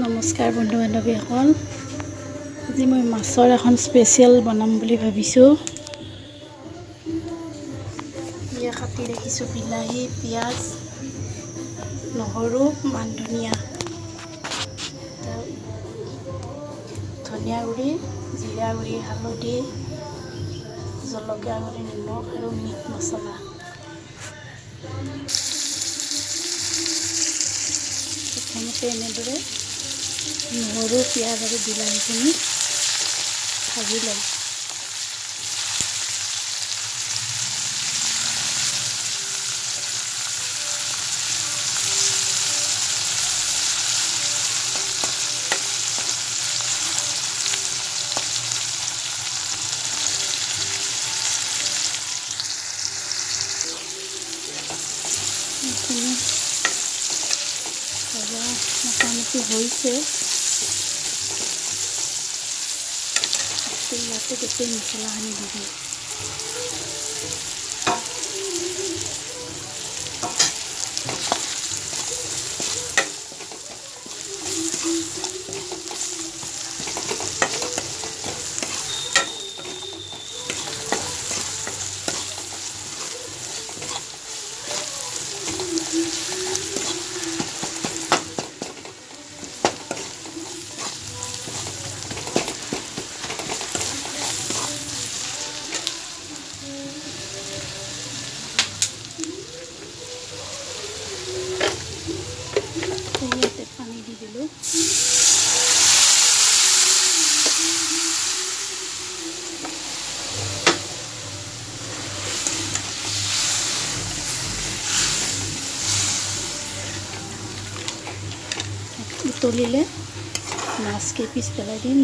নমস্কাৰ বন্ধু বান্ধৱীসকল, আজি মই মাছৰ এখন স্পেচিয়েল বনাম বুলি ভাবিছোঁ। এয়া কাটি ৰাখিছোঁ বিলাহী, পিঁয়াজ, নহৰু, মান ধনিয়া, ধনিয়া গুড়ি, জিৰা গুড়ি, হালধি, জলকীয়া গুড়ি, নিমখ আৰু মিট মছলা। প্ৰথমতে এনেদৰে নহৰু, পিঁয়াজ আৰু বিলাহীখিনি ভাজি ল'ম। এইখিনি ভজা মোটামুটি হৈছে। ইয়াতে গোটেই মছলাখিনি দি দিম। ইয়াতে পানী দি দিলোঁ। উতলিলে মাছকেইপিচ পেলাই দিম।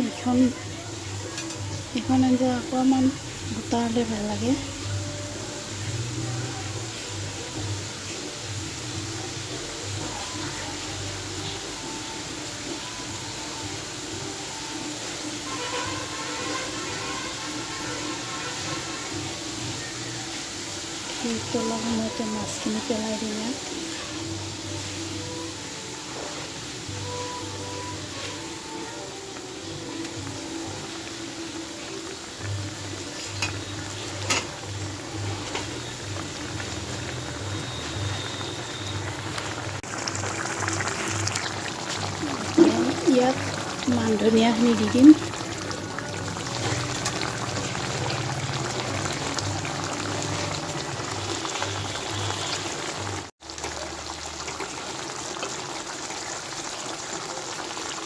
এইখন আঞ্জা অকণমান গোটা হ'লে ভাল লাগে। উতলাৰ সময়তে মাছখিনি পেলাই দিম। ইয়াত মান ধনিয়াখিনি দি দিম।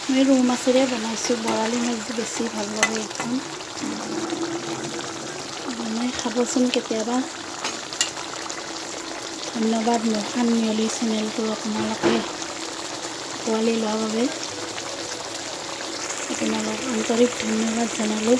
মই ৰৌ মাছেৰে বনাইছোঁ। বৰালি মাছটো বেছি ভাল লাগে। এইখন বনাই খাবচোন কেতিয়াবা। ধন্যবাদ মোৰ খান মিয়লি চেনেলটো আপোনালোকে পোৱালি লোৱাৰ বাবে আপোনালোক আন্তৰিক ধন্যবাদ জনালোঁ।